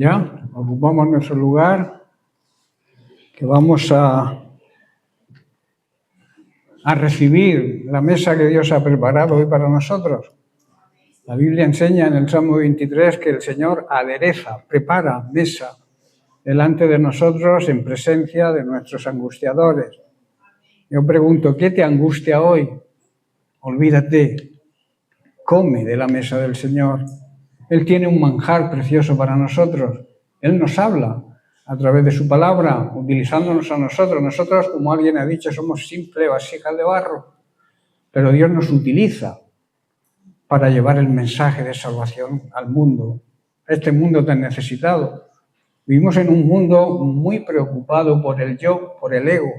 Ya, ocupamos nuestro lugar, que vamos a recibir la mesa que Dios ha preparado hoy para nosotros. La Biblia enseña en el Salmo 23 que el Señor adereza, prepara mesa delante de nosotros en presencia de nuestros angustiadores. Yo pregunto, ¿qué te angustia hoy? Olvídate, come de la mesa del Señor. Él tiene un manjar precioso para nosotros. Él nos habla a través de su palabra, utilizándonos a nosotros. Nosotros, como alguien ha dicho, somos simples vasijas de barro, pero Dios nos utiliza para llevar el mensaje de salvación al mundo, a este mundo tan necesitado. Vivimos en un mundo muy preocupado por el yo, por el ego,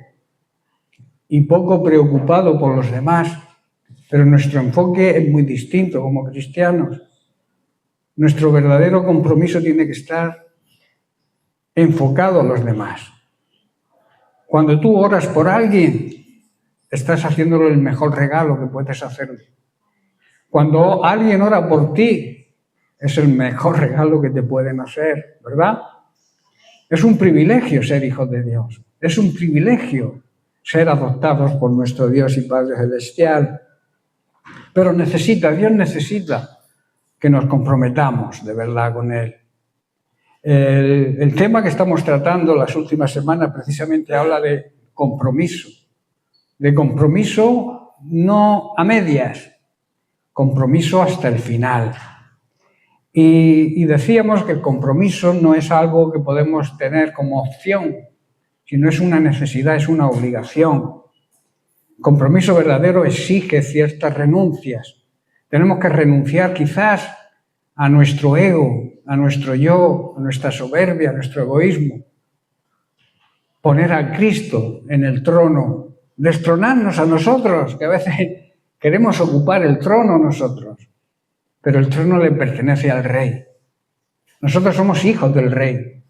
y poco preocupado por los demás, pero nuestro enfoque es muy distinto como cristianos. Nuestro verdadero compromiso tiene que estar enfocado a los demás. Cuando tú oras por alguien, estás haciéndole el mejor regalo que puedes hacerle. Cuando alguien ora por ti, es el mejor regalo que te pueden hacer, ¿verdad? Es un privilegio ser hijos de Dios. Es un privilegio ser adoptados por nuestro Dios y Padre Celestial. Pero Dios necesita que nos comprometamos de verdad con Él. El tema que estamos tratando las últimas semanas precisamente habla de compromiso no a medias, compromiso hasta el final. Y decíamos que el compromiso no es algo que podemos tener como opción, sino es una necesidad, es una obligación. Compromiso verdadero exige ciertas renuncias. Tenemos que renunciar quizás a nuestro ego, a nuestro yo, a nuestra soberbia, a nuestro egoísmo. Poner a Cristo en el trono, destronarnos a nosotros, que a veces queremos ocupar el trono nosotros, pero el trono le pertenece al Rey. Nosotros somos hijos del Rey,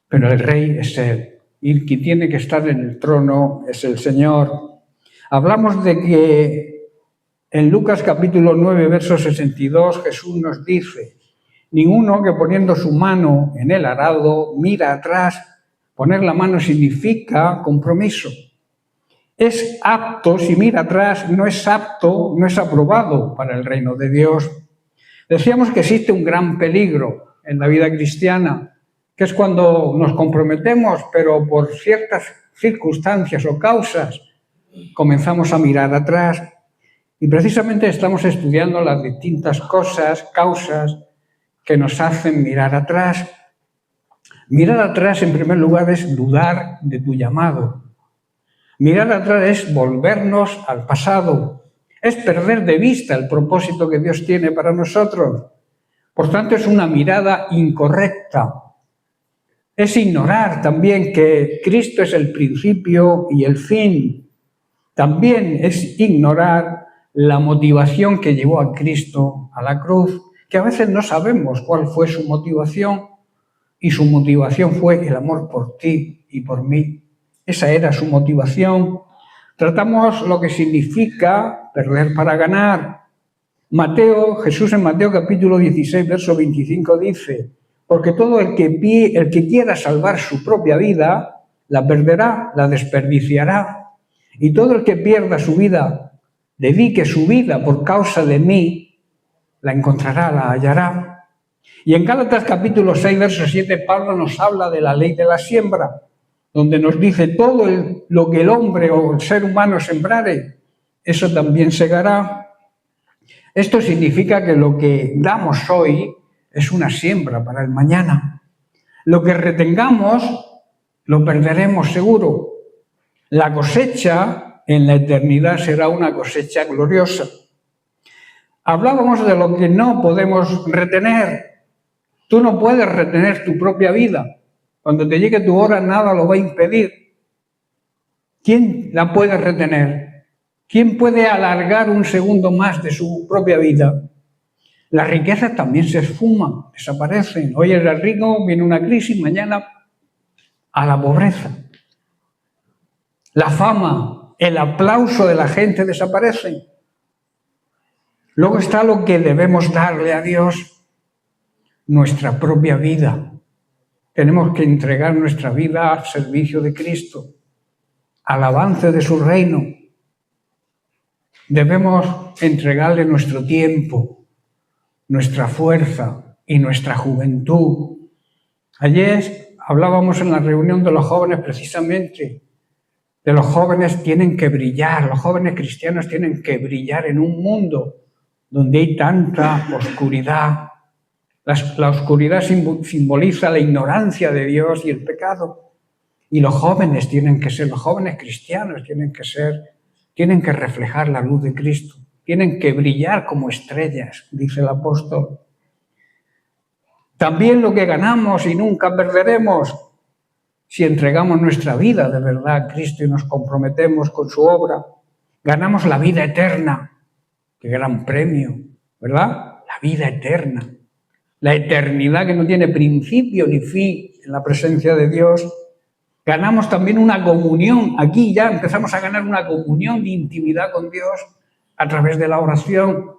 pero el Rey es Él. Y quien tiene que estar en el trono es el Señor. Hablamos de que en Lucas capítulo 9, verso 62, Jesús nos dice: ninguno que poniendo su mano en el arado mira atrás. Poner la mano significa compromiso. Es apto, si mira atrás, no es apto, no es aprobado para el reino de Dios. Decíamos que existe un gran peligro en la vida cristiana, que es cuando nos comprometemos, pero por ciertas circunstancias o causas comenzamos a mirar atrás. Y precisamente estamos estudiando las distintas causas que nos hacen mirar atrás. Mirar atrás, en primer lugar, es dudar de tu llamado. Mirar atrás es volvernos al pasado. Es perder de vista el propósito que Dios tiene para nosotros. Por tanto, es una mirada incorrecta. Es ignorar también que Cristo es el principio y el fin. También es ignorar la motivación que llevó a Cristo a la cruz, que a veces no sabemos cuál fue su motivación, y su motivación fue el amor por ti y por mí. Esa era su motivación. Tratamos lo que significa perder para ganar. Jesús en Mateo capítulo 16, verso 25 dice: porque todo el que quiera salvar su propia vida, la perderá, la desperdiciará. Y todo el que pierda su vida, dedique su vida por causa de mí, la encontrará, la hallará. Y en Gálatas capítulo 6, verso 7, Pablo nos habla de la ley de la siembra, donde nos dice: todo lo que el hombre o el ser humano sembrare, eso también segará. Esto significa que lo que damos hoy es una siembra para el mañana. Lo que retengamos, lo perderemos seguro. La cosecha en la eternidad será una cosecha gloriosa. Hablábamos de lo que no podemos retener. Tú no puedes retener tu propia vida. Cuando te llegue tu hora, nada lo va a impedir. ¿Quién la puede retener? ¿Quién puede alargar un segundo más de su propia vida? Las riquezas también se esfuman, desaparecen. Hoy eres rico, viene una crisis, mañana a la pobreza. La fama, el aplauso de la gente desaparecen. Luego está lo que debemos darle a Dios. nuestra propia vida. Tenemos que entregar nuestra vida al servicio de Cristo, al avance de su reino. Debemos entregarle nuestro tiempo, nuestra fuerza y nuestra juventud. Ayer hablábamos en la reunión de los jóvenes precisamente de los jóvenes tienen que brillar, los jóvenes cristianos tienen que brillar en un mundo donde hay tanta oscuridad. La oscuridad simboliza la ignorancia de Dios y el pecado. Y los jóvenes los jóvenes cristianos tienen que reflejar la luz de Cristo, tienen que brillar como estrellas, dice el apóstol. También lo que ganamos y nunca perderemos, si entregamos nuestra vida de verdad a Cristo y nos comprometemos con su obra, ganamos la vida eterna. ¡Qué gran premio! ¿Verdad? La vida eterna. La eternidad que no tiene principio ni fin en la presencia de Dios. Ganamos también una comunión. Aquí ya empezamos a ganar una comunión de intimidad con Dios a través de la oración.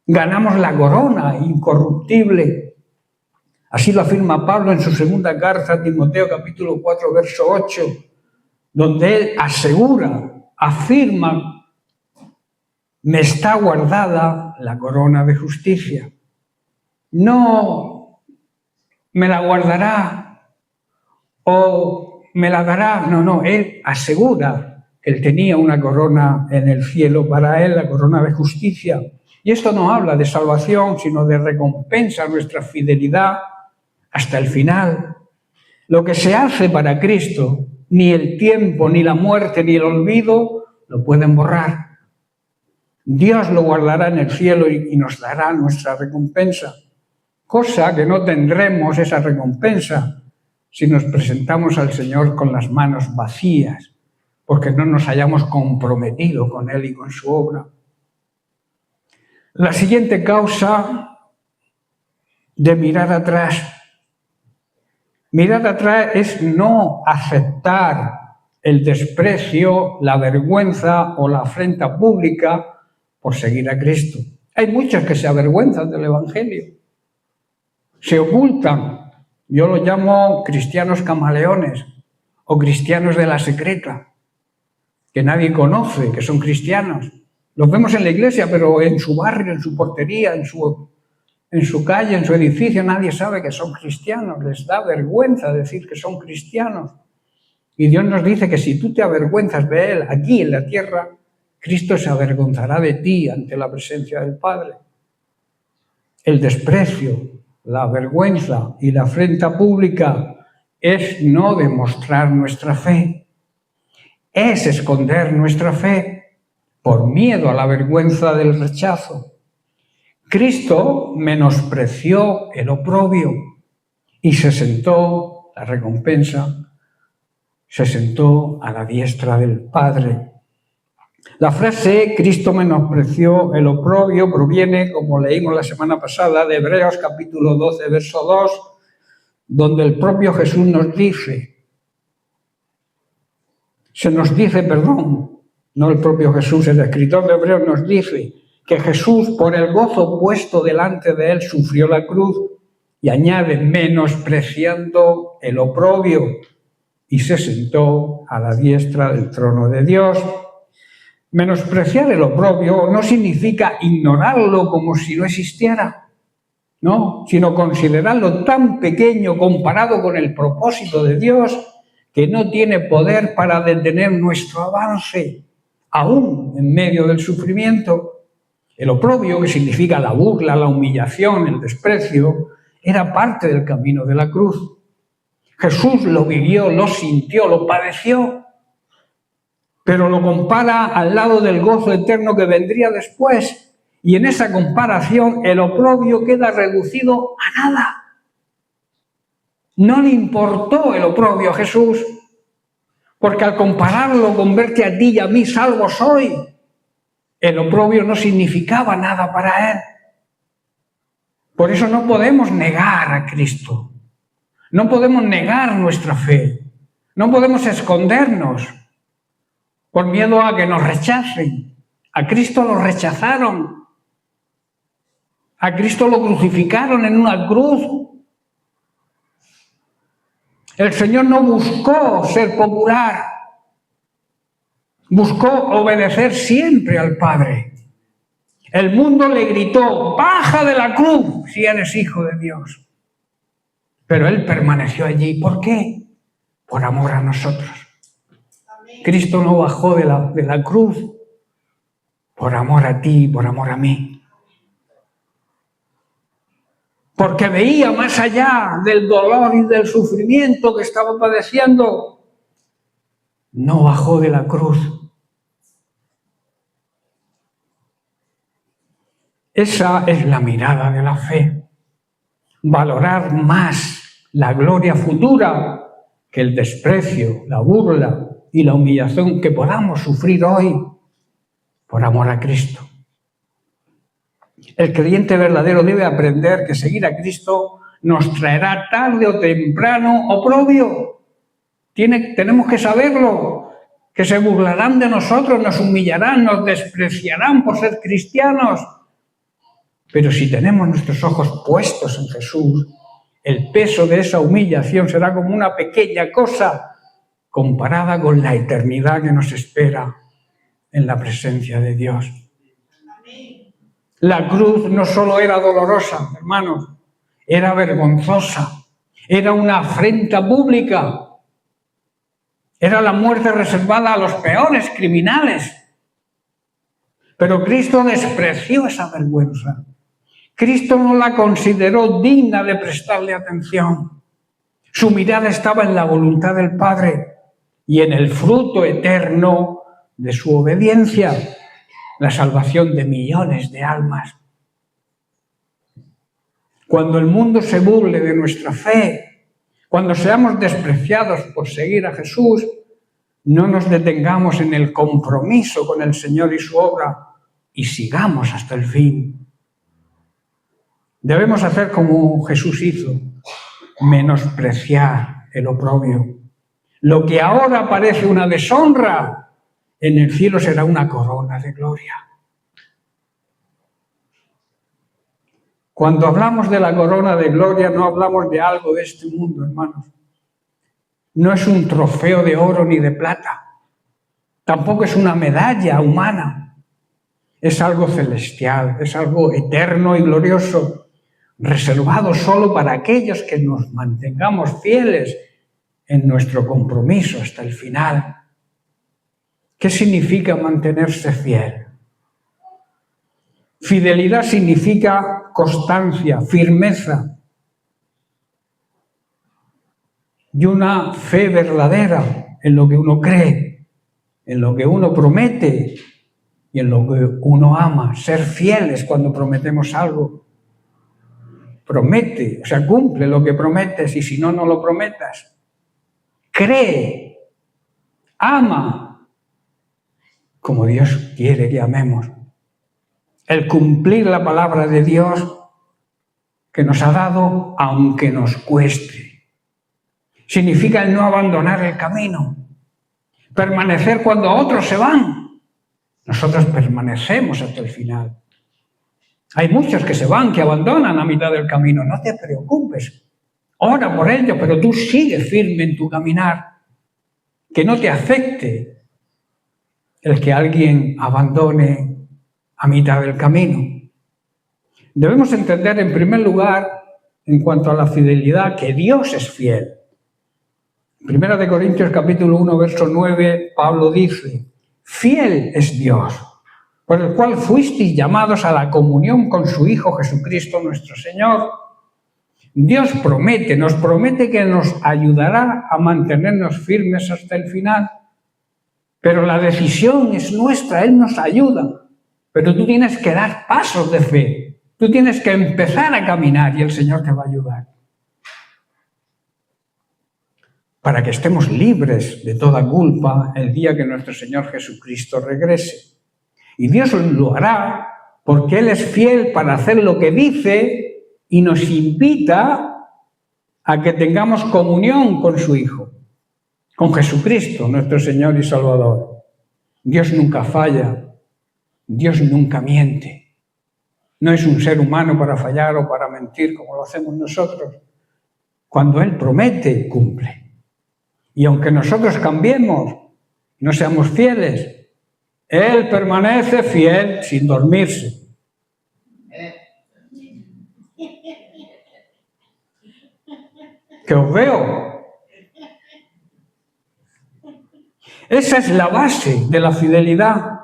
Ganamos la corona incorruptible. Así lo afirma Pablo en su segunda carta a Timoteo, capítulo 4, verso 8, donde él afirma, me está guardada la corona de justicia. No me la guardará o me la dará. No, él asegura que él tenía una corona en el cielo para él, la corona de justicia. Y esto no habla de salvación, sino de recompensa a nuestra fidelidad hasta el final. Lo que se hace para Cristo, ni el tiempo, ni la muerte, ni el olvido lo pueden borrar. Dios lo guardará en el cielo y nos dará nuestra recompensa, cosa que no tendremos esa recompensa si nos presentamos al Señor con las manos vacías, porque no nos hayamos comprometido con Él y con su obra. La siguiente causa de mirar atrás. Mirar atrás es no aceptar el desprecio, la vergüenza o la afrenta pública por seguir a Cristo. Hay muchos que se avergüenzan del Evangelio, se ocultan. Yo los llamo cristianos camaleones o cristianos de la secreta, que nadie conoce, que son cristianos. Los vemos en la iglesia, pero en su barrio, en su portería, en su calle, en su edificio, nadie sabe que son cristianos. Les da vergüenza decir que son cristianos. Y Dios nos dice que si tú te avergüenzas de Él aquí en la tierra, Cristo se avergonzará de ti ante la presencia del Padre. El desprecio, la vergüenza y la afrenta pública es no demostrar nuestra fe. Es esconder nuestra fe por miedo a la vergüenza del rechazo. Cristo menospreció el oprobio y se sentó, la recompensa, se sentó a la diestra del Padre. La frase Cristo menospreció el oprobio proviene, como leímos la semana pasada, de Hebreos capítulo 12, verso 2, donde el propio Jesús nos dice, no el propio Jesús, el escritor de Hebreos nos dice que Jesús, por el gozo puesto delante de él, sufrió la cruz, y añade, menospreciando el oprobio, y se sentó a la diestra del trono de Dios. Menospreciar el oprobio no significa ignorarlo como si no existiera, no, sino considerarlo tan pequeño comparado con el propósito de Dios que no tiene poder para detener nuestro avance, aún en medio del sufrimiento. El oprobio, que significa la burla, la humillación, el desprecio, era parte del camino de la cruz. Jesús lo vivió, lo sintió, lo padeció, pero lo compara al lado del gozo eterno que vendría después. Y en esa comparación el oprobio queda reducido a nada. No le importó el oprobio a Jesús, porque al compararlo con verte a ti y a mí salvo soy, el oprobio no significaba nada para él. Por eso no podemos negar a Cristo. No podemos negar nuestra fe. No podemos escondernos por miedo a que nos rechacen. A Cristo lo rechazaron. A Cristo lo crucificaron en una cruz. El Señor no buscó ser popular, buscó obedecer siempre al Padre. El mundo le gritó: baja de la cruz si eres hijo de Dios. Pero Él permaneció allí. ¿Por qué? Por amor a nosotros. Cristo no bajó de la cruz por amor a ti, por amor a mí. Porque veía más allá del dolor y del sufrimiento que estaba padeciendo. No bajó de la cruz. Esa es la mirada de la fe. Valorar más la gloria futura que el desprecio, la burla y la humillación que podamos sufrir hoy por amor a Cristo. El creyente verdadero debe aprender que seguir a Cristo nos traerá tarde o temprano oprobio. Tenemos que saberlo, que se burlarán de nosotros, nos humillarán, nos despreciarán por ser cristianos. Pero si tenemos nuestros ojos puestos en Jesús, el peso de esa humillación será como una pequeña cosa comparada con la eternidad que nos espera en la presencia de Dios. La cruz no solo era dolorosa, hermanos, era vergonzosa, era una afrenta pública, era la muerte reservada a los peores criminales. Pero Cristo despreció esa vergüenza. Cristo no la consideró digna de prestarle atención. Su mirada estaba en la voluntad del Padre y en el fruto eterno de su obediencia, la salvación de millones de almas. Cuando el mundo se burle de nuestra fe, cuando seamos despreciados por seguir a Jesús, no nos detengamos en el compromiso con el Señor y su obra y sigamos hasta el fin. Debemos hacer como Jesús hizo, menospreciar el oprobio. Lo que ahora parece una deshonra, en el cielo será una corona de gloria. Cuando hablamos de la corona de gloria, no hablamos de algo de este mundo, hermanos. No es un trofeo de oro ni de plata. Tampoco es una medalla humana. Es algo celestial, es algo eterno y glorioso, reservado solo para aquellos que nos mantengamos fieles en nuestro compromiso hasta el final. ¿Qué significa mantenerse fiel? Fidelidad significa constancia, firmeza y una fe verdadera en lo que uno cree, en lo que uno promete y en lo que uno ama. Ser fieles cuando prometemos algo. Promete, o sea, cumple lo que prometes y si no, no lo prometas. Cree, ama, como Dios quiere que amemos. El cumplir la palabra de Dios que nos ha dado, aunque nos cueste. Significa el no abandonar el camino. Permanecer cuando otros se van. Nosotros permanecemos hasta el final. Hay muchos que se van, que abandonan a mitad del camino. No te preocupes. Ora por ello, pero tú sigue firme en tu caminar. Que no te afecte el que alguien abandone a mitad del camino. Debemos entender, en primer lugar, en cuanto a la fidelidad, que Dios es fiel. En 1 Corintios capítulo 1, verso 9, Pablo dice: fiel es Dios, por el cual fuisteis llamados a la comunión con su Hijo Jesucristo nuestro Señor. Dios promete, nos promete que nos ayudará a mantenernos firmes hasta el final. Pero la decisión es nuestra, Él nos ayuda. Pero tú tienes que dar pasos de fe. Tú tienes que empezar a caminar y el Señor te va a ayudar. Para que estemos libres de toda culpa el día que nuestro Señor Jesucristo regrese. Y Dios lo hará porque Él es fiel para hacer lo que dice y nos invita a que tengamos comunión con su Hijo, con Jesucristo, nuestro Señor y Salvador. Dios nunca falla, Dios nunca miente. No es un ser humano para fallar o para mentir como lo hacemos nosotros. Cuando Él promete, cumple. Y aunque nosotros cambiemos, no seamos fieles, Él permanece fiel sin dormirse. Que os veo. Esa es la base de la fidelidad.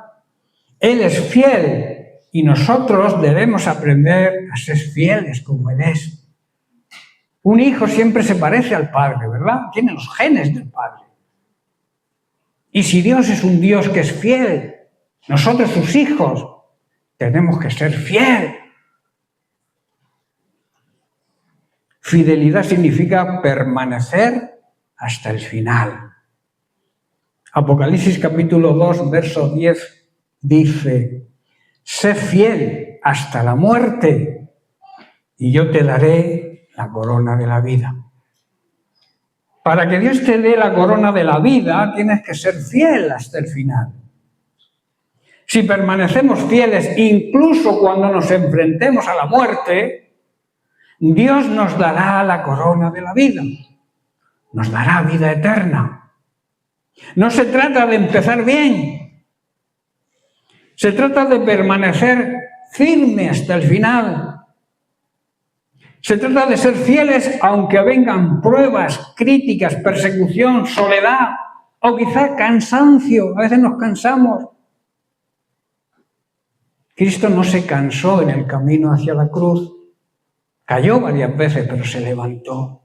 Él es fiel y nosotros debemos aprender a ser fieles como Él es. Un hijo siempre se parece al padre, ¿verdad? Tiene los genes del padre. Y si Dios es un Dios que es fiel, nosotros sus hijos tenemos que ser fieles. Fidelidad significa permanecer hasta el final. Apocalipsis capítulo 2, verso 10 dice: sé fiel hasta la muerte y yo te daré la corona de la vida. Para que Dios te dé la corona de la vida, tienes que ser fiel hasta el final. Si permanecemos fieles incluso cuando nos enfrentemos a la muerte, Dios nos dará la corona de la vida, nos dará vida eterna. No se trata de empezar bien, se trata de permanecer firme hasta el final. Se trata de ser fieles aunque vengan pruebas, críticas, persecución, soledad o quizá cansancio. A veces nos cansamos. Cristo no se cansó en el camino hacia la cruz. Cayó varias veces, pero se levantó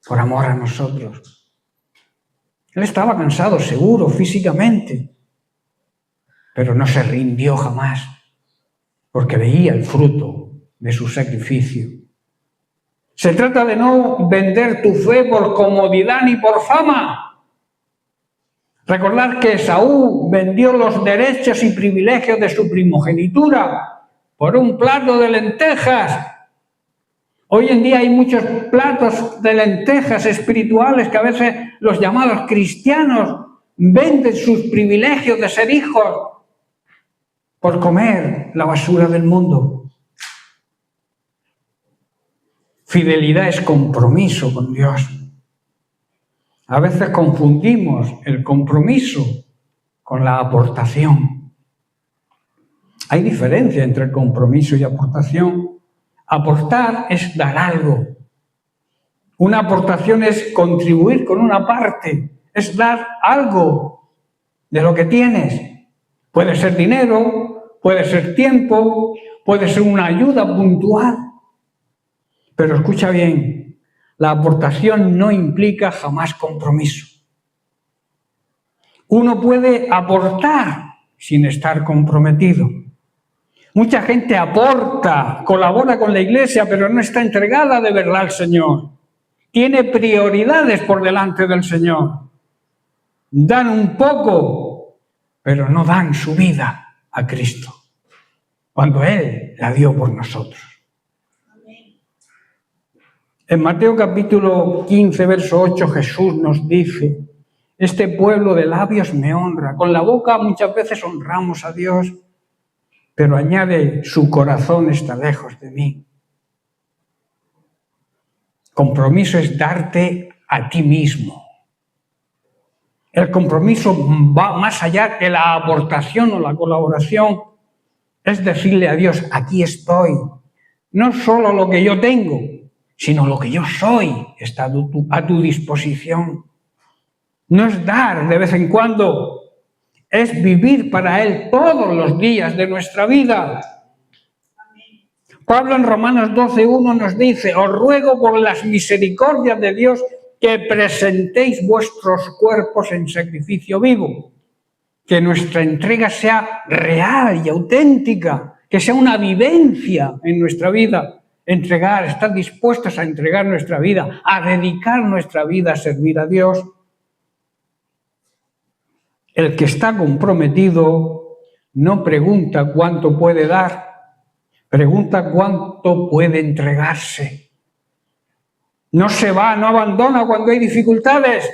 por amor a nosotros. Él estaba cansado, seguro, físicamente, pero no se rindió jamás, porque veía el fruto de su sacrificio. Se trata de no vender tu fe por comodidad ni por fama. Recordad que Esaú vendió los derechos y privilegios de su primogenitura por un plato de lentejas. Hoy en día hay muchos platos de lentejas espirituales que a veces los llamados cristianos venden sus privilegios de ser hijos por comer la basura del mundo. Fidelidad es compromiso con Dios. A veces confundimos el compromiso con la aportación. Hay diferencia entre el compromiso y aportación. Aportar es dar algo. Una aportación es contribuir con una parte, es dar algo de lo que tienes. Puede ser dinero, puede ser tiempo, puede ser una ayuda puntual. Pero escucha bien, la aportación no implica jamás compromiso. Uno puede aportar sin estar comprometido. Mucha gente aporta, colabora con la iglesia, pero no está entregada de verdad al Señor. Tiene prioridades por delante del Señor. Dan un poco, pero no dan su vida a Cristo, cuando Él la dio por nosotros. En Mateo capítulo 15, verso 8, Jesús nos dice: este pueblo de labios me honra. Con la boca muchas veces honramos a Dios, pero añade, su corazón está lejos de mí. Compromiso es darte a ti mismo. El compromiso va más allá que la aportación o la colaboración. Es decirle a Dios, aquí estoy. No solo lo que yo tengo, sino lo que yo soy está a tu disposición. No es dar de vez en cuando, es vivir para Él todos los días de nuestra vida. Pablo en Romanos 12:1 nos dice: os ruego por las misericordias de Dios que presentéis vuestros cuerpos en sacrificio vivo, que nuestra entrega sea real y auténtica, que sea una vivencia en nuestra vida. Estar dispuestos a entregar nuestra vida, a dedicar nuestra vida a servir a Dios. El que está comprometido no pregunta cuánto puede dar, pregunta cuánto puede entregarse. No se va, no abandona cuando hay dificultades.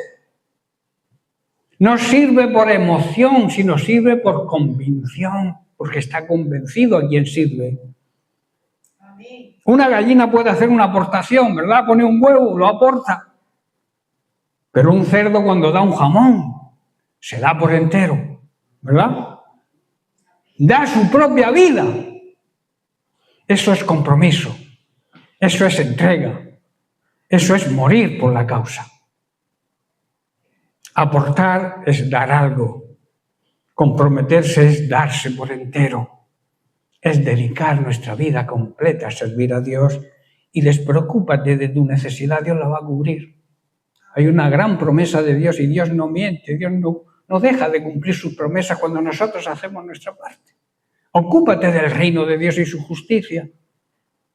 No sirve por emoción, sino sirve por convicción, porque está convencido a quien sirve. Una gallina puede hacer una aportación, ¿verdad? Pone un huevo, lo aporta. Pero un cerdo cuando da un jamón, se da por entero, ¿verdad? Da su propia vida. Eso es compromiso, eso es entrega, eso es morir por la causa. Aportar es dar algo, comprometerse es darse por entero, es dedicar nuestra vida completa a servir a Dios y despreocúpate de tu necesidad, Dios la va a cubrir. Hay una gran promesa de Dios y Dios no miente, Dios no deja de cumplir sus promesas cuando nosotros hacemos nuestra parte. Ocúpate del reino de Dios y su justicia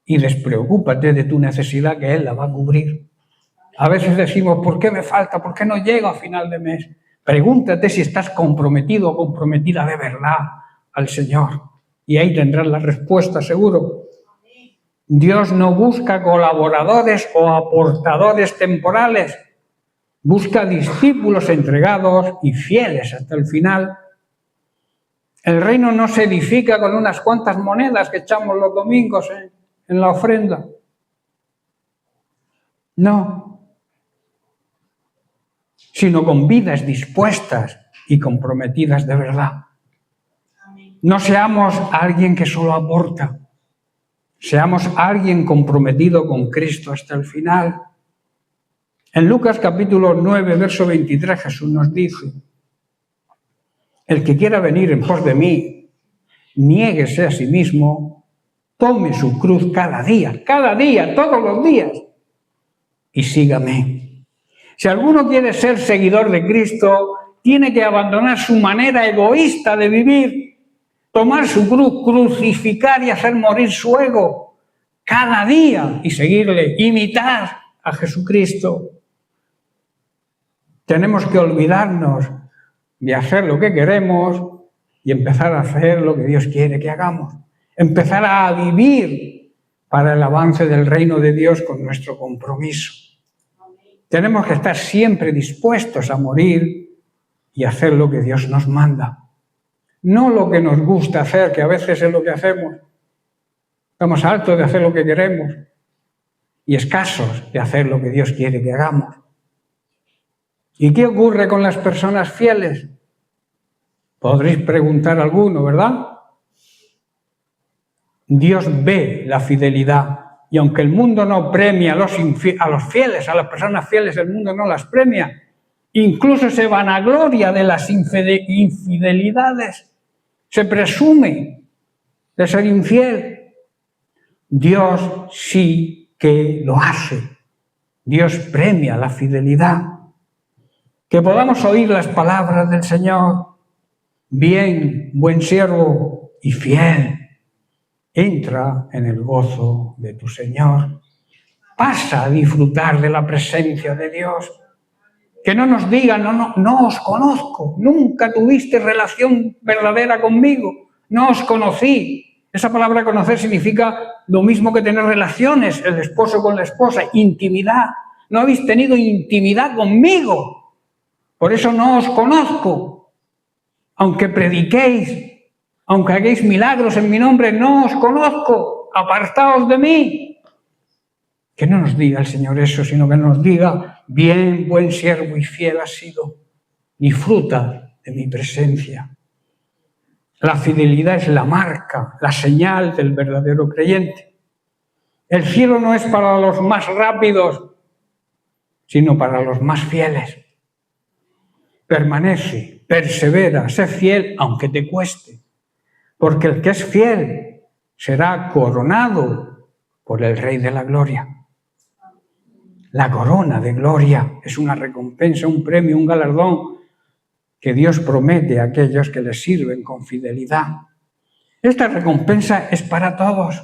y despreocúpate de tu necesidad que Él la va a cubrir. A veces decimos, ¿por qué me falta? ¿Por qué no llego a final de mes? Pregúntate si estás comprometido o comprometida de verdad al Señor y ahí tendrás la respuesta seguro. Dios no busca colaboradores o aportadores temporales, busca discípulos entregados y fieles hasta el final. El reino no se edifica con unas cuantas monedas que echamos los domingos en la ofrenda. No. Sino con vidas dispuestas y comprometidas de verdad. No seamos alguien que solo aporta, seamos alguien comprometido con Cristo hasta el final. En Lucas capítulo 9, verso 23, Jesús nos dice, el que quiera venir en pos de mí, niéguese a sí mismo, tome su cruz cada día, todos los días, y sígame. Si alguno quiere ser seguidor de Cristo, tiene que abandonar su manera egoísta de vivir, tomar su cruz, crucificar y hacer morir su ego cada día y seguirle, imitar a Jesucristo. Tenemos que olvidarnos de hacer lo que queremos y empezar a hacer lo que Dios quiere que hagamos. Empezar a vivir para el avance del reino de Dios con nuestro compromiso. Tenemos que estar siempre dispuestos a morir y hacer lo que Dios nos manda. No lo que nos gusta hacer, que a veces es lo que hacemos. Estamos hartos de hacer lo que queremos y escasos de hacer lo que Dios quiere que hagamos. ¿Y qué ocurre con las personas fieles? Podréis preguntar alguno, ¿verdad? Dios ve la fidelidad. Y aunque el mundo no premia a los fieles, a las personas fieles, el mundo no las premia. Incluso se vanagloria de las infidelidades. Se presume de ser infiel. Dios sí que lo hace. Dios premia la fidelidad. Que podamos oír las palabras del Señor. Bien, buen siervo y fiel. Entra en el gozo de tu Señor. Pasa a disfrutar de la presencia de Dios. Que no nos digan, no os conozco, nunca tuviste relación verdadera conmigo, no os conocí. Esa palabra conocer significa lo mismo que tener relaciones, el esposo con la esposa, intimidad. No habéis tenido intimidad conmigo, por eso no os conozco. Aunque prediquéis, aunque hagáis milagros en mi nombre, no os conozco, apartaos de mí. Que no nos diga el Señor eso, sino que nos diga, bien, buen siervo y fiel has sido, disfruta de mi presencia. La fidelidad es la marca, la señal del verdadero creyente. El cielo no es para los más rápidos, sino para los más fieles. Permanece, persevera, sé fiel aunque te cueste. Porque el que es fiel será coronado por el Rey de la Gloria. La corona de gloria es una recompensa, un premio, un galardón que Dios promete a aquellos que le sirven con fidelidad. Esta recompensa es para todos.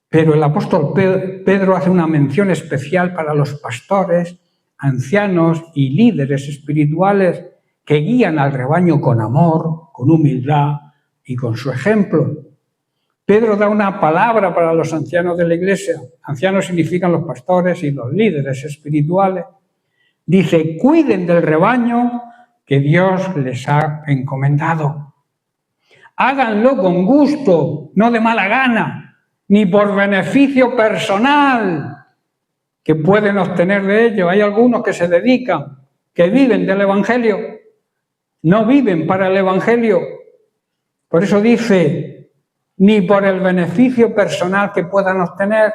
Pero el apóstol Pedro hace una mención especial para los pastores, ancianos y líderes espirituales que guían al rebaño con amor, con humildad y con su ejemplo. Pedro da una palabra para los ancianos de la iglesia. Ancianos significan los pastores y los líderes espirituales. Dice, cuiden del rebaño que Dios les ha encomendado. Háganlo con gusto, no de mala gana, ni por beneficio personal que pueden obtener de ello. Hay algunos que se dedican, que viven del Evangelio, no viven para el Evangelio. Por eso dice, ni por el beneficio personal que puedan obtener,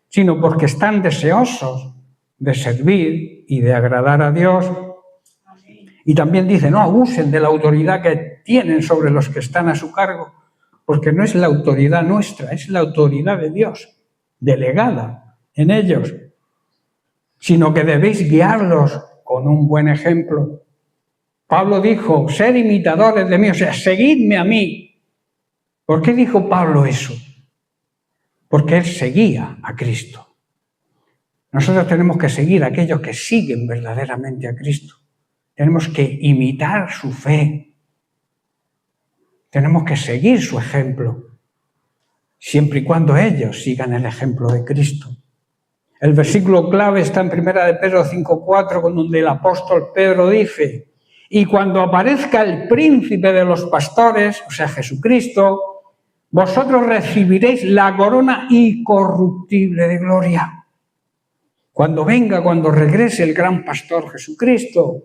sino porque están deseosos de servir y de agradar a Dios. Y también dice, no abusen de la autoridad que tienen sobre los que están a su cargo, porque no es la autoridad nuestra, es la autoridad de Dios, delegada en ellos, sino que debéis guiarlos con un buen ejemplo. Pablo dijo, sed imitadores de mí, o sea, seguidme a mí. ¿Por qué dijo Pablo eso? Porque él seguía a Cristo. Nosotros tenemos que seguir a aquellos que siguen verdaderamente a Cristo. Tenemos que imitar su fe. Tenemos que seguir su ejemplo, siempre y cuando ellos sigan el ejemplo de Cristo. El versículo clave está en 1 de Pedro 5:4, donde el apóstol Pedro dice, y cuando aparezca el príncipe de los pastores, o sea, Jesucristo, vosotros recibiréis la corona incorruptible de gloria. Cuando venga, cuando regrese el gran pastor Jesucristo,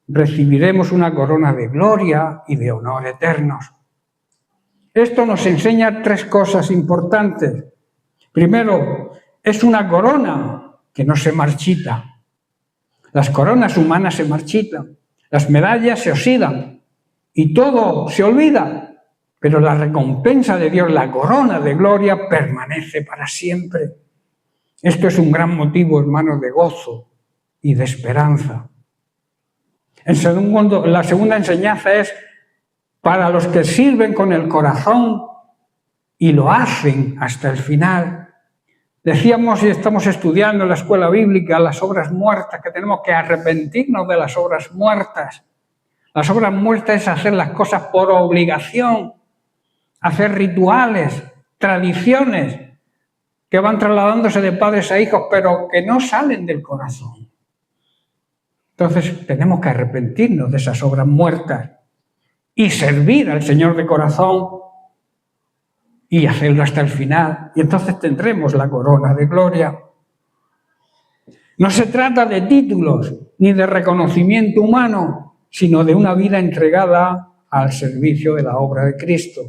recibiremos una corona de gloria y de honor eternos. Esto nos enseña tres cosas importantes. Primero, es una corona que no se marchita. Las coronas humanas se marchitan, las medallas se oxidan y todo se olvida, pero la recompensa de Dios, la corona de gloria, permanece para siempre. Esto es un gran motivo, hermanos, de gozo y de esperanza. La segunda enseñanza es para los que sirven con el corazón y lo hacen hasta el final. Decíamos, y estamos estudiando en la escuela bíblica, las obras muertas, que tenemos que arrepentirnos de las obras muertas. Las obras muertas es hacer las cosas por obligación, hacer rituales, tradiciones que van trasladándose de padres a hijos, pero que no salen del corazón. Entonces tenemos que arrepentirnos de esas obras muertas y servir al Señor de corazón y hacerlo hasta el final. Y entonces tendremos la corona de gloria. No se trata de títulos ni de reconocimiento humano, sino de una vida entregada al servicio de la obra de Cristo.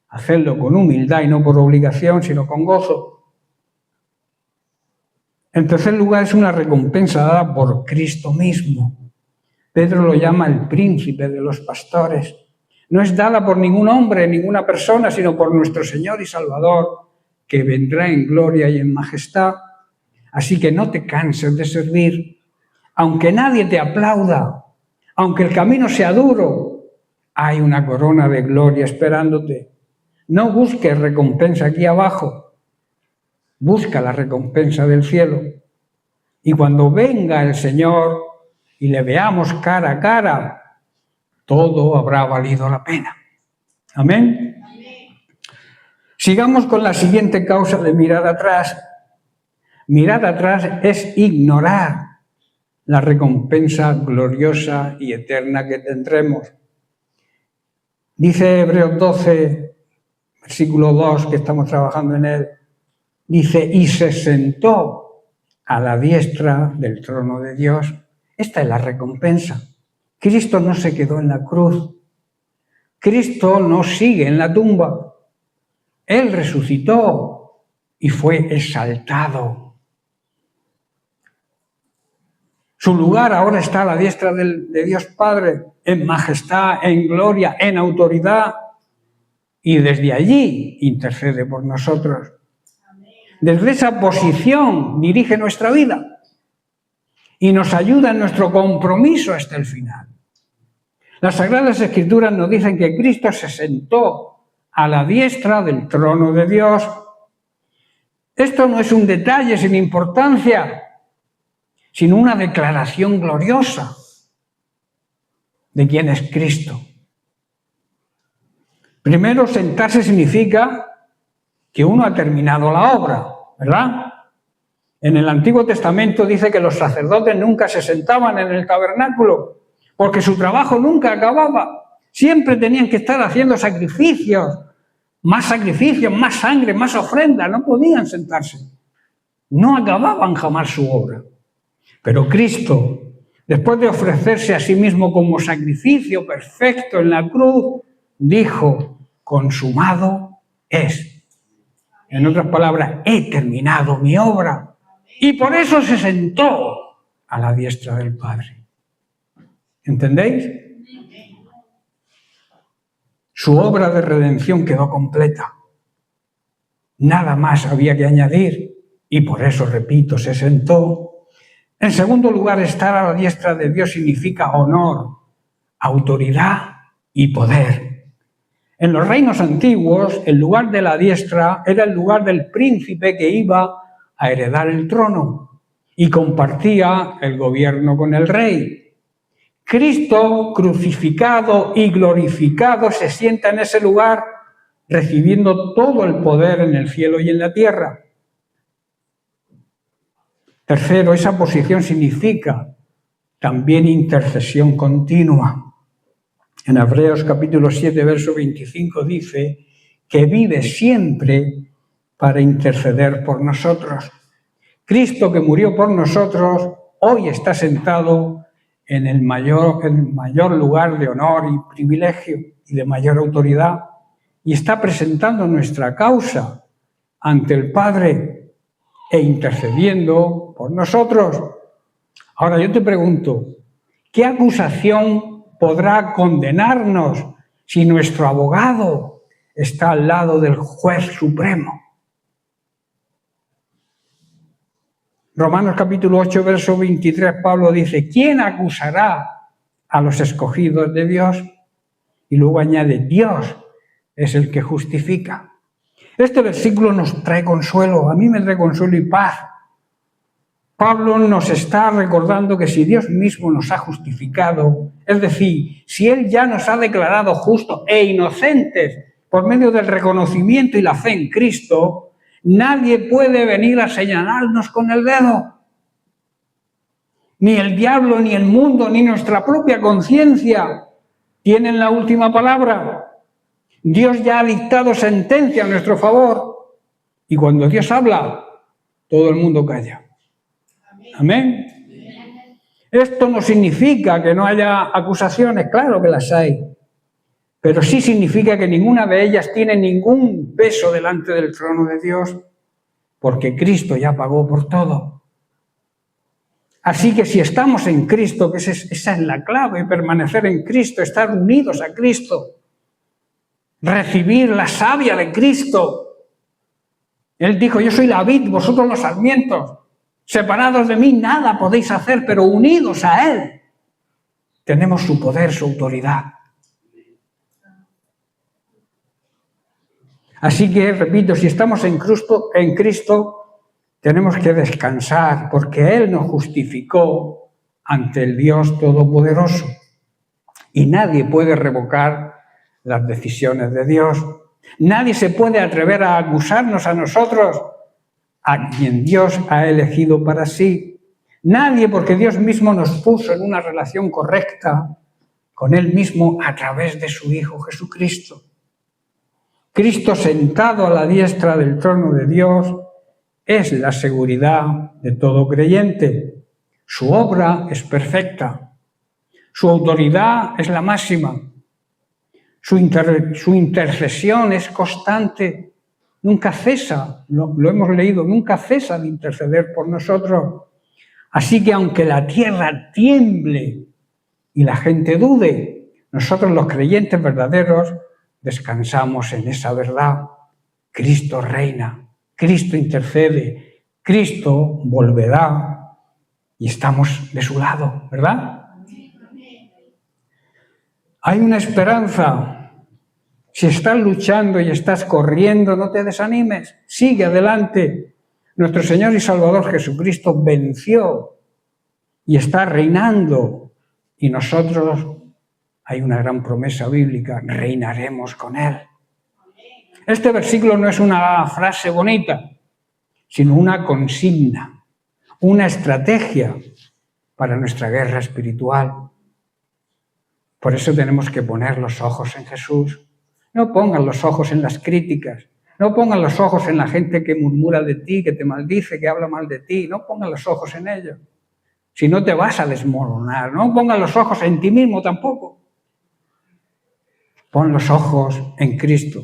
Hacerlo con humildad y no por obligación, sino con gozo. En tercer lugar, es una recompensa dada por Cristo mismo. Pedro lo llama el príncipe de los pastores. No es dada por ningún hombre, ninguna persona, sino por nuestro Señor y Salvador, que vendrá en gloria y en majestad. Así que no te canses de servir. Aunque nadie te aplauda, aunque el camino sea duro, hay una corona de gloria esperándote. No busques recompensa aquí abajo. Busca la recompensa del cielo. Y cuando venga el Señor y le veamos cara a cara, todo habrá valido la pena. Amén. Sigamos con la siguiente causa de mirar atrás. Mirar atrás es ignorar la recompensa gloriosa y eterna que tendremos. Dice Hebreos 12, versículo 2, que estamos trabajando en él. Dice, y se sentó a la diestra del trono de Dios. Esta es la recompensa. Cristo no se quedó en la cruz. Cristo no sigue en la tumba. Él resucitó y fue exaltado. Su lugar ahora está a la diestra de Dios Padre, en majestad, en gloria, en autoridad. Y desde allí intercede por nosotros. Desde esa posición dirige nuestra vida y nos ayuda en nuestro compromiso hasta el final. Las Sagradas Escrituras nos dicen que Cristo se sentó a la diestra del trono de Dios. Esto no es un detalle sin importancia, sino una declaración gloriosa de quién es Cristo. Primero, sentarse significa que uno ha terminado la obra, ¿verdad? En el Antiguo Testamento dice que los sacerdotes nunca se sentaban en el tabernáculo porque su trabajo nunca acababa. Siempre tenían que estar haciendo sacrificios más sacrificios, más sangre, más ofrenda, no podían sentarse. No acababan jamás su obra. Pero Cristo, después de ofrecerse a sí mismo como sacrificio perfecto en la cruz, dijo, consumado es. En otras palabras, he terminado mi obra. Y por eso se sentó a la diestra del Padre. ¿Entendéis? Su obra de redención quedó completa. Nada más había que añadir. Y por eso, repito, se sentó. En segundo lugar, estar a la diestra de Dios significa honor, autoridad y poder. En los reinos antiguos, el lugar de la diestra era el lugar del príncipe que iba a heredar el trono y compartía el gobierno con el rey. Cristo, crucificado y glorificado, se sienta en ese lugar recibiendo todo el poder en el cielo y en la tierra. Tercero, esa posición significa también intercesión continua. En Hebreos capítulo 7, verso 25 dice que vive siempre para interceder por nosotros. Cristo, que murió por nosotros, hoy está sentado en el mayor lugar de honor y privilegio y de mayor autoridad y está presentando nuestra causa ante el Padre e intercediendo por nosotros. Ahora yo te pregunto, ¿qué acusación podrá condenarnos si nuestro abogado está al lado del juez supremo? Romanos capítulo 8, verso 23, Pablo dice, ¿quién acusará a los escogidos de Dios? Y luego añade, Dios es el que justifica. Este versículo nos trae consuelo, a mí me trae consuelo y paz. Pablo nos está recordando que si Dios mismo nos ha justificado, es decir, si Él ya nos ha declarado justos e inocentes por medio del reconocimiento y la fe en Cristo, nadie puede venir a señalarnos con el dedo. Ni el diablo, ni el mundo, ni nuestra propia conciencia tienen la última palabra. Dios ya ha dictado sentencia a nuestro favor. Y cuando Dios habla, todo el mundo calla. Amén. Esto no significa que no haya acusaciones, claro que las hay. Pero sí significa que ninguna de ellas tiene ningún peso delante del trono de Dios, porque Cristo ya pagó por todo. Así que si estamos en Cristo, que esa es la clave, permanecer en Cristo, estar unidos a Cristo, recibir la savia de Cristo. Él dijo, yo soy la vid, vosotros los sarmientos. Separados de mí nada podéis hacer, pero unidos a Él tenemos su poder, su autoridad. Así que, repito, si estamos en Cristo, tenemos que descansar, porque Él nos justificó ante el Dios Todopoderoso. Y nadie puede revocar las decisiones de Dios. Nadie se puede atrever a acusarnos a nosotros, a quien Dios ha elegido para sí. Nadie, porque Dios mismo nos puso en una relación correcta con Él mismo a través de su Hijo Jesucristo. Cristo sentado a la diestra del trono de Dios es la seguridad de todo creyente. Su obra es perfecta. Su autoridad es la máxima. Su intercesión es constante. Nunca cesa, lo hemos leído, nunca cesa de interceder por nosotros. Así que aunque la tierra tiemble y la gente dude, nosotros los creyentes verdaderos descansamos en esa verdad. Cristo reina, Cristo intercede, Cristo volverá y estamos de su lado, ¿verdad? Hay una esperanza. Si estás luchando y estás corriendo, no te desanimes, sigue adelante. Nuestro Señor y Salvador Jesucristo venció y está reinando. Y nosotros, hay una gran promesa bíblica, reinaremos con Él. Este versículo no es una frase bonita, sino una consigna, una estrategia para nuestra guerra espiritual. Por eso tenemos que poner los ojos en Jesús. No pongas los ojos en las críticas. No pongas los ojos en la gente que murmura de ti, que te maldice, que habla mal de ti. No pongas los ojos en ellos. Si no te vas a desmoronar. No pongas los ojos en ti mismo tampoco. Pon los ojos en Cristo.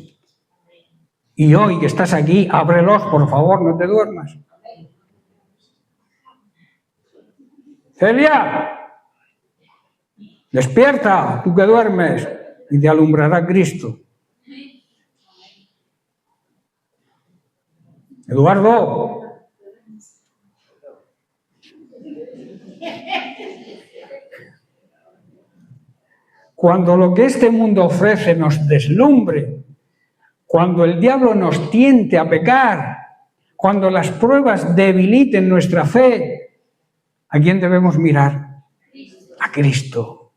Y hoy que estás aquí, ábrelos, por favor, no te duermas. Celia, despierta, tú que duermes, y te alumbrará Cristo. Eduardo. Cuando lo que este mundo ofrece nos deslumbre, cuando el diablo nos tiente a pecar, cuando las pruebas debiliten nuestra fe, ¿a quién debemos mirar? A Cristo.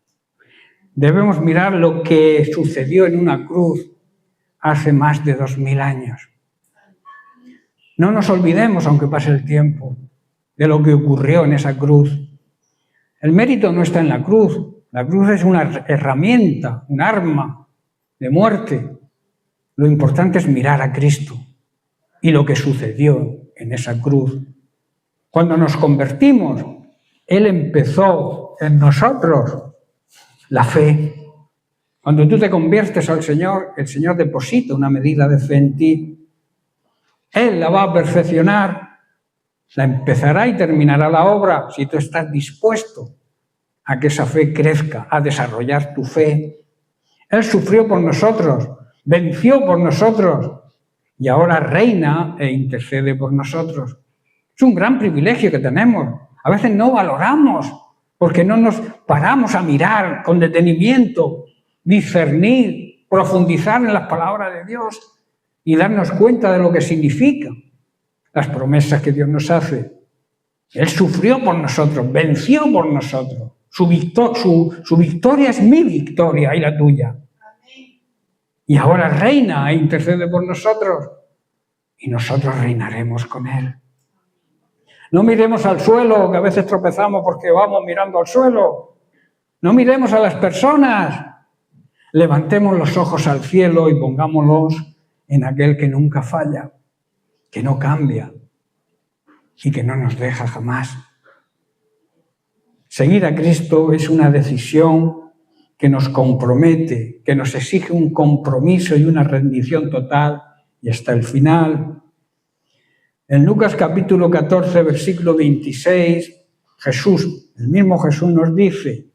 Debemos mirar lo que sucedió en una cruz hace más de 2000 años. No nos olvidemos, aunque pase el tiempo, de lo que ocurrió en esa cruz. El mérito no está en la cruz. La cruz es una herramienta, un arma de muerte. Lo importante es mirar a Cristo y lo que sucedió en esa cruz. Cuando nos convertimos, Él empezó en nosotros la fe. Cuando tú te conviertes al Señor, el Señor deposita una medida de fe en ti. Él la va a perfeccionar, la empezará y terminará la obra si tú estás dispuesto a que esa fe crezca, a desarrollar tu fe. Él sufrió por nosotros, venció por nosotros y ahora reina e intercede por nosotros. Es un gran privilegio que tenemos. A veces no valoramos porque no nos paramos a mirar con detenimiento, discernir, profundizar en las palabras de Dios y darnos cuenta de lo que significan las promesas que Dios nos hace. Él sufrió por nosotros, venció por nosotros. Su victoria es mi victoria y la tuya. Y ahora reina e intercede por nosotros y nosotros reinaremos con Él. No miremos al suelo, que a veces tropezamos porque vamos mirando al suelo. No miremos a las personas. Levantemos los ojos al cielo y pongámoslos en aquel que nunca falla, que no cambia y que no nos deja jamás. Seguir a Cristo es una decisión que nos compromete, que nos exige un compromiso y una rendición total y hasta el final. En Lucas capítulo 14, versículo 26, Jesús, el mismo Jesús nos dice: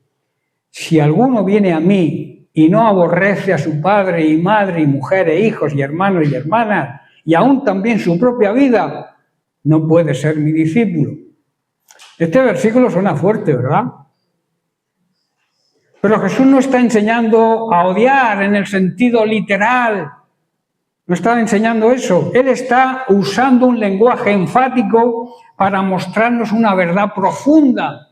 si alguno viene a mí y no aborrece a su padre y madre y mujer e hijos y hermanos y hermanas y aún también su propia vida, no puede ser mi discípulo. Este versículo suena fuerte, ¿verdad? Pero Jesús no está enseñando a odiar en el sentido literal. No está enseñando eso. Él está usando un lenguaje enfático para mostrarnos una verdad profunda.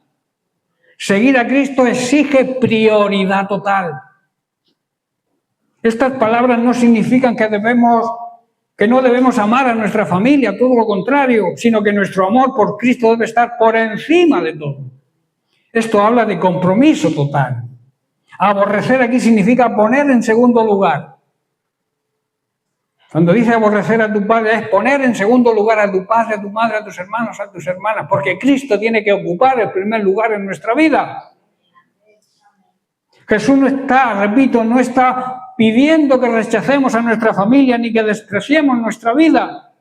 Seguir a Cristo exige prioridad total. Estas palabras no significan que no debemos amar a nuestra familia, todo lo contrario, sino que nuestro amor por Cristo debe estar por encima de todo. Esto habla de compromiso total. Aborrecer aquí significa poner en segundo lugar. Cuando dice aborrecer a tu padre es poner en segundo lugar a tu padre, a tu madre, a tus hermanos, a tus hermanas, porque Cristo tiene que ocupar el primer lugar en nuestra vida. Jesús no está pidiendo que rechacemos a nuestra familia ni que despreciemos nuestra vida.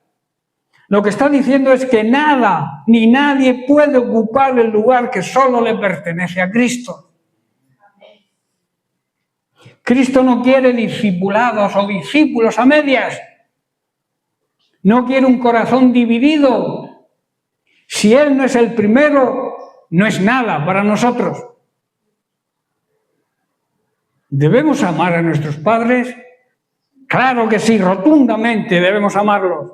Lo que está diciendo es que nada ni nadie puede ocupar el lugar que solo le pertenece a Cristo. Cristo no quiere discipulados o discípulos a medias. No quiere un corazón dividido. Si Él no es el primero, no es nada para nosotros. ¿Debemos amar a nuestros padres? Claro que sí, rotundamente debemos amarlos.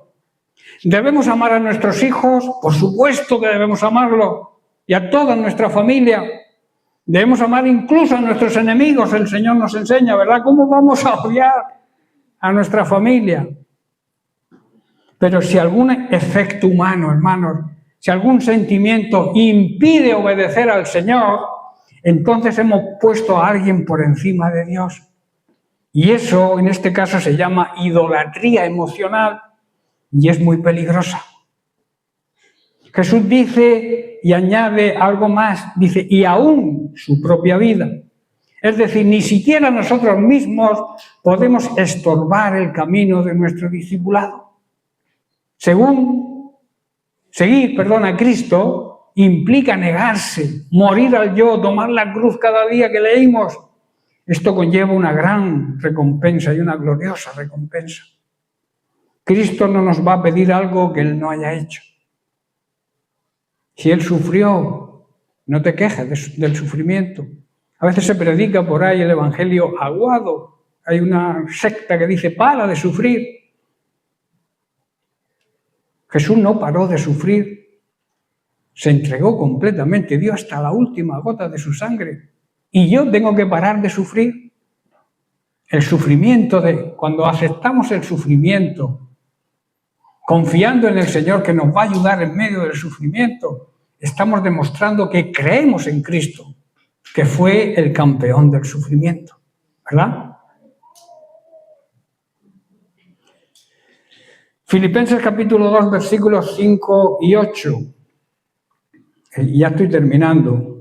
¿Debemos amar a nuestros hijos? Por supuesto que debemos amarlos. Y a toda nuestra familia. Debemos amar incluso a nuestros enemigos. El Señor nos enseña, ¿verdad? ¿Cómo vamos a odiar a nuestra familia? Pero si algún efecto humano, hermanos, si algún sentimiento impide obedecer al Señor, entonces hemos puesto a alguien por encima de Dios. Y eso, en este caso, se llama idolatría emocional y es muy peligrosa. Jesús dice y añade algo más, dice, y aún su propia vida. Es decir, ni siquiera nosotros mismos podemos estorbar el camino de nuestro discipulado. Seguir a Cristo implica negarse, morir al yo, tomar la cruz cada día que leímos. Esto conlleva una gran recompensa y una gloriosa recompensa. Cristo no nos va a pedir algo que Él no haya hecho. Si Él sufrió, no te quejes del sufrimiento. A veces se predica por ahí el evangelio aguado. Hay una secta que dice, para de sufrir. Jesús no paró de sufrir. Se entregó completamente, dio hasta la última gota de su sangre. ¿Y yo tengo que parar de sufrir? El sufrimiento, cuando aceptamos el sufrimiento, confiando en el Señor que nos va a ayudar en medio del sufrimiento, estamos demostrando que creemos en Cristo, que fue el campeón del sufrimiento, ¿verdad? Filipenses capítulo 2, versículos 5 y 8. Ya estoy terminando.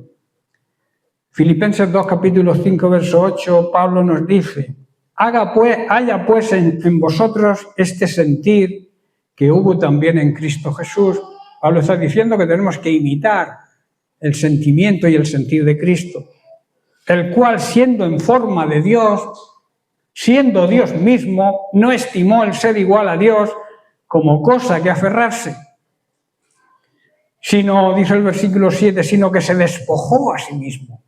Filipenses 2, capítulo 5, verso 8, Pablo nos dice, haya pues en vosotros este sentir que hubo también en Cristo Jesús. Pablo está diciendo que tenemos que imitar el sentimiento y el sentir de Cristo, el cual, siendo en forma de Dios, siendo Dios mismo, no estimó el ser igual a Dios como cosa que aferrarse, sino, dice el versículo 7, sino que se despojó a sí mismo.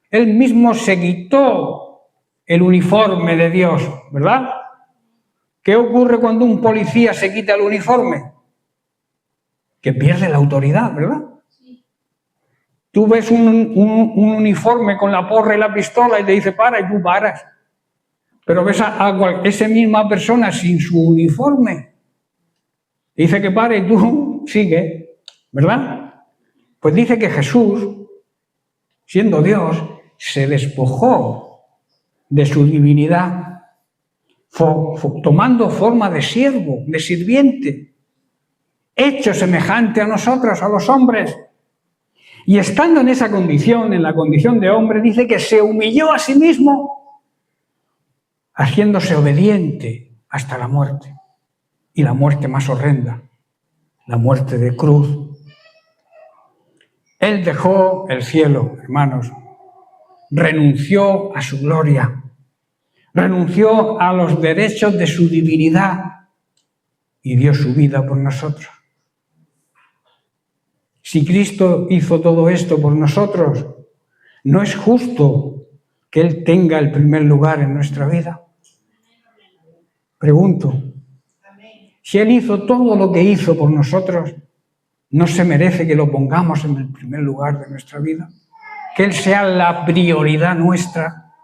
Él mismo se quitó el uniforme de Dios, ¿verdad? ¿Qué ocurre cuando un policía se quita el uniforme? Que pierde la autoridad, ¿verdad? Tú ves un uniforme con la porra y la pistola y te dice para y tú paras. Pero ves a esa misma persona sin su uniforme. Dice que pare y tú sigue, ¿verdad? Pues dice que Jesús, siendo Dios, se despojó de su divinidad, tomando forma de siervo, de sirviente, hecho semejante a nosotros, a los hombres. Y estando en esa condición, en la condición de hombre, dice que se humilló a sí mismo, haciéndose obediente hasta la muerte. Y la muerte más horrenda, la muerte de cruz. Él dejó el cielo, hermanos, renunció a su gloria, renunció a los derechos de su divinidad y dio su vida por nosotros. Si Cristo hizo todo esto por nosotros, ¿no es justo que Él tenga el primer lugar en nuestra vida? Pregunto, si Él hizo todo lo que hizo por nosotros, ¿no se merece que lo pongamos en el primer lugar de nuestra vida? Que Él sea la prioridad nuestra.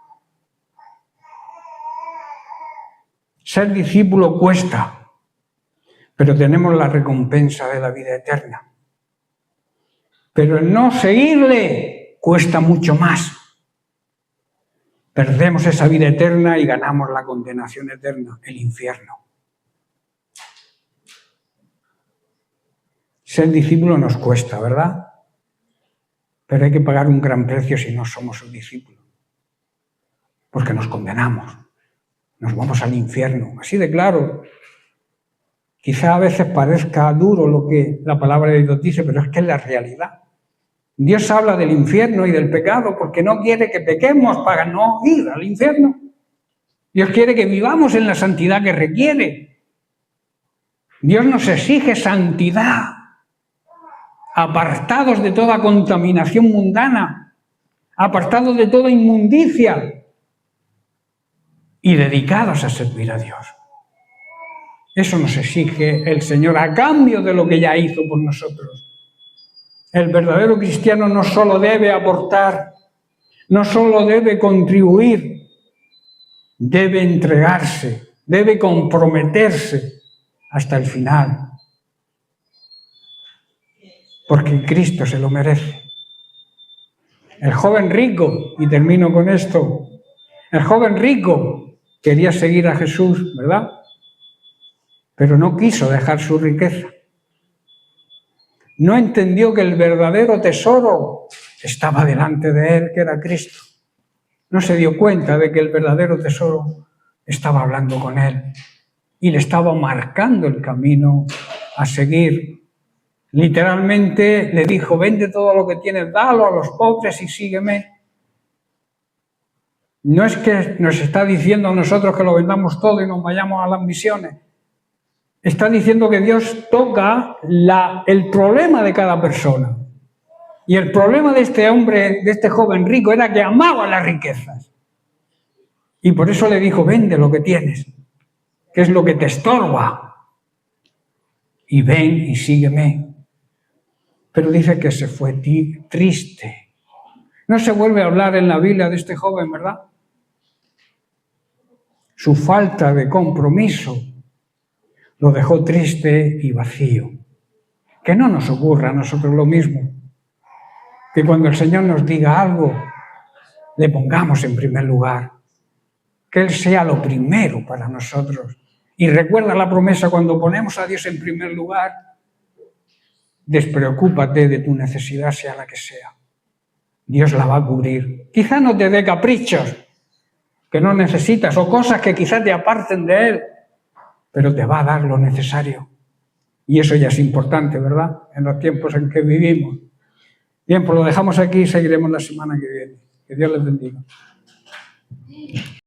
Ser discípulo cuesta, pero tenemos la recompensa de la vida eterna. Pero el no seguirle cuesta mucho más. Perdemos esa vida eterna y ganamos la condenación eterna, el infierno. Ser discípulo nos cuesta, ¿verdad? Pero hay que pagar un gran precio si no somos sus discípulos. Porque nos condenamos. Nos vamos al infierno. Así de claro. Quizá a veces parezca duro lo que la palabra de Dios dice, pero es que es la realidad. Dios habla del infierno y del pecado porque no quiere que pequemos para no ir al infierno. Dios quiere que vivamos en la santidad que requiere. Dios nos exige santidad, apartados de toda contaminación mundana, apartados de toda inmundicia y dedicados a servir a Dios. Eso nos exige el Señor a cambio de lo que ya hizo por nosotros. El verdadero cristiano no solo debe aportar, no solo debe contribuir, debe entregarse, debe comprometerse hasta el final. Porque Cristo se lo merece. El joven rico, y termino con esto, el joven rico quería seguir a Jesús, ¿verdad? Pero no quiso dejar su riqueza. No entendió que el verdadero tesoro estaba delante de él, que era Cristo. No se dio cuenta de que el verdadero tesoro estaba hablando con él y le estaba marcando el camino a seguir. Literalmente le dijo: vende todo lo que tienes, dalo a los pobres y sígueme. No es que nos está diciendo a nosotros que lo vendamos todo y nos vayamos a las misiones. Está diciendo que Dios toca el problema de cada persona. Y el problema de este hombre, de este joven rico, era que amaba las riquezas. Y por eso le dijo: vende lo que tienes, que es lo que te estorba, y ven y sígueme. Pero dice que se fue triste. No se vuelve a hablar en la Biblia de este joven, ¿verdad? Su falta de compromiso lo dejó triste y vacío. Que no nos ocurra a nosotros lo mismo. Que cuando el Señor nos diga algo, le pongamos en primer lugar. Que Él sea lo primero para nosotros. Y recuerda la promesa: cuando ponemos a Dios en primer lugar, despreocúpate de tu necesidad, sea la que sea. Dios la va a cubrir. Quizá no te dé caprichos que no necesitas o cosas que quizás te aparten de Él, pero te va a dar lo necesario. Y eso ya es importante, ¿verdad? En los tiempos en que vivimos. Bien, pues lo dejamos aquí y seguiremos la semana que viene. Que Dios les bendiga.